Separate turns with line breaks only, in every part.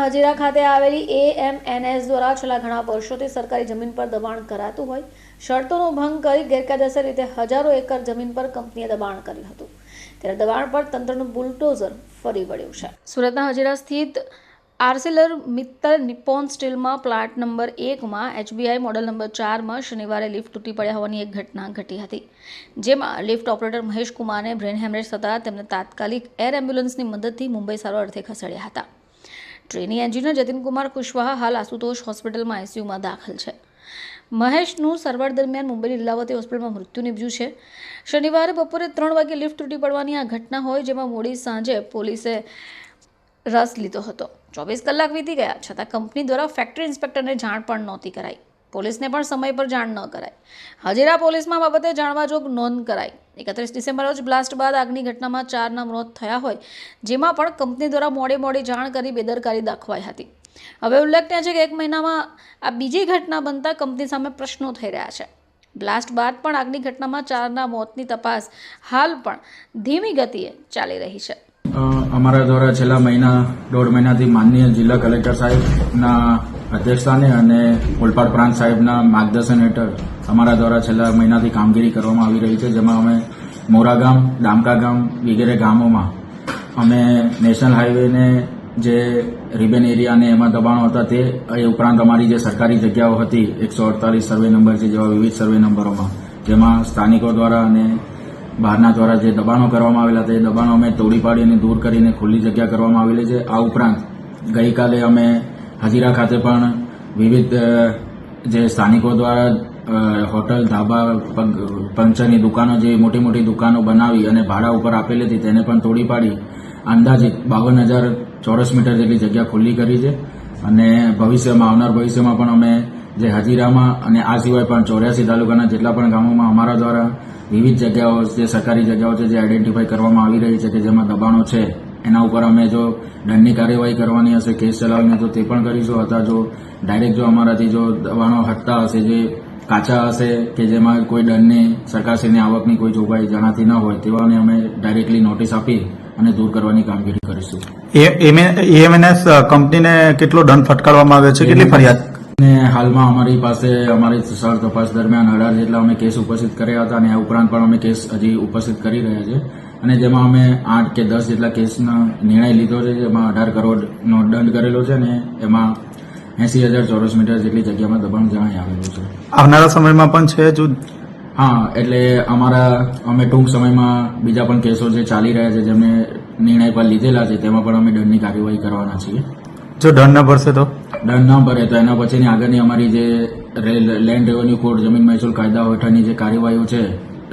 હજીરા ખાતે આવેલી AMNS દ્વારા છેલ્લા ઘણા વર્ષોથી સરકારી જમીન પર દબાણ કરાતું હોય શરતોનો ભંગ કરી ગેરકાયદેસર રીતે હજારો એકર જમીન પર કંપનીએ દબાણ કર્યું હતું ત્યારે દબાણ પર તંત્રનું બુલડોઝર ફરી વળ્યું છે। સુરતના હજીરા સ્થિત આર્સેલર મિત્તલ નિપ્પોન સ્ટીલમાં પ્લાન્ટ નંબર 1માં HBI મોડલ નંબર 4માં શનિવારે લિફ્ટ તૂટી પડ્યા હોવાની એક ઘટના ઘટી હતી, જેમાં લિફ્ટ ઓપરેટર મહેશ કુમારને બ્રેન હેમરેજ થતાં તેમને તાત્કાલિક એર એમ્બ્યુલન્સની મદદથી મુંબઈ સારવાર અર્થે ખસેડ્યા હતા। ટ્રેની એન્જિનિયર જતીન કુમાર કુશવાહા હાલ આશુતોષ હોસ્પિટલમાં ICUમાં દાખલ છે। મહેશનું સારવાર દરમિયાન મુંબઈની લીલાવતી હોસ્પિટલમાં મૃત્યુ નિપજ્યું છે। શનિવારે બપોરે 3 વાગે લિફ્ટ તૂટી પડવાની આ ઘટના હોય, જેમાં મોડી સાંજે પોલીસે રસ લીધો હતો। 24 કલાક વીતી ગયા છતાં કંપની દ્વારા ફેક્ટરી ઇન્સ્પેક્ટરને જાણ પણ નહોતી કરાઈ। પોલીસને પણ સમય પર જાણ ન કરાઈ। હજીરા પોલીસમાં બાબતે જાણવા જોગ નોંધ કરાઈ। 31 ડિસેમ્બર રોજ બ્લાસ્ટ બાદ આગની ઘટનામાં 4ના મોત થયા હોય, જેમાં પણ કંપની દ્વારા મોડી જાણ કરી બેદરકારી દાખવાઈ હતી। હવે ઉલ્લેખનીય છે કે 1 મહિનામાં આ બીજી ઘટના બનતા કંપની સામે પ્રશ્નો થઈ રહ્યા છે। બ્લાસ્ટ બાદ પણ આગની ઘટનામાં 4ના મોતની તપાસ હાલ પણ ધીમી ગતિએ ચાલી રહી છે।
અમારા દ્વારા છેલ્લા દોઢ મહિનાથી માનનીય જિલ્લા કલેક્ટર સાહેબના અધ્યક્ષસ્થાને અને ઓલપાડ પ્રાંત સાહેબના માર્ગદર્શન હેઠળ અમારા દ્વારા છેલ્લા મહિનાથી કામગીરી કરવામાં આવી રહી છે, જેમાં અમે મોરા ગામ, ડામકા ગામ વગેરે ગામોમાં અમે નેશનલ હાઈવેને જે રિબેન એરિયાને એમાં દબાણો હતા તે ઉપરાંત અમારી જે સરકારી જગ્યાઓ હતી 148 સર્વે નંબર છે જેવા વિવિધ સર્વે નંબરોમાં, જેમાં સ્થાનિકો દ્વારા અને બહારના દ્વારા જે દબાણો કરવામાં આવેલા તે દબાણો અમે તોડી પાડી અને દૂર કરીને ખુલ્લી જગ્યા કરવામાં આવેલી છે। આ ઉપરાંત ગઈકાલે અમે હજીરા ખાતે પણ વિવિધ જે સ્થાનિકો દ્વારા હોટલ, ધાબા, પંક્ચરની દુકાનો જે મોટી દુકાનો બનાવી અને ભાડા ઉપર આપેલી હતી તેને પણ તોડી પાડી અંદાજિત 52,000 ચોરસ મીટર જેટલી જગ્યા ખુલ્લી કરી છે। અને આવનાર ભવિષ્યમાં પણ અમે જે હજીરામાં અને આ સિવાય પણ 84 તાલુકાના જેટલા પણ ગામોમાં અમારા દ્વારા વિવિધ જગ્યાઓ જે સરકારી જગ્યાઓ છે જે આઈડેન્ટિફાઈ કરવામાં આવી રહી છે કે જેમાં દબાણો છે એના ઉપર અમે જો દંડની કાર્યવાહી કરવાની હશે, કેસ ચલાવીને તો તે પણ કરીશું, અથવા જો ડાયરેક્ટ જો અમારાથી જો દબાણો હટતા હશે, જે કાચા હશે કે જેમાં કોઈ દંડની સરકારશ્રીની આવકની કોઈ જોગવાઈ જણાતી ન હોય તેવાને અમે ડાયરેક્ટલી નોટિસ આપી અને દૂર કરવાની કામગીરી કરીશું।
AMNS કંપનીને કેટલો દંડ ફટકારવામાં આવ્યો છે, કેટલી ફરિયાદ?
ને હાલમાં અમારી પાસે અમારી સર તપાસ દરમિયાન 18 જેટલા અમે કેસ ઉપસ્થિત કર્યા હતા અને આ ઉપરાંત પણ અમે કેસ હજી ઉપસ્થિત કરી રહ્યા છે અને જેમાં અમે 8 કે 10 જેટલા કેસનો નિર્ણય લીધો છે, જેમાં 18 કરોડનો દંડ કરેલો છે અને એમાં 80,000 ચોરસ મીટર જેટલી જગ્યામાં દબાણ જણાઈ આવેલું છે।
આવનારા સમયમાં પણ છે જો?
હા, એટલે અમે ટૂંક સમયમાં બીજા પણ કેસો જે ચાલી રહ્યા છે જેમને નિર્ણય પર લીધેલા છે તેમાં પણ અમે દંડની કાર્યવાહી કરવાના છીએ।
જો દંડ ન ભરશે તો?
દંડ ન ભરે તો એના પછીની આગળની અમારી જે લેન્ડ રેવન્યુ કોડ જમીન મહેસૂલ કાયદાઓ હેઠળની જે કાર્યવાહીઓ છે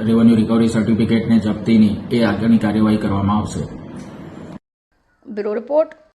રેવન્યુ રિકવરી સર્ટિફિકેટને જપ્તીની, એ આગળની કાર્યવાહી કરવામાં આવશે।
Bureau report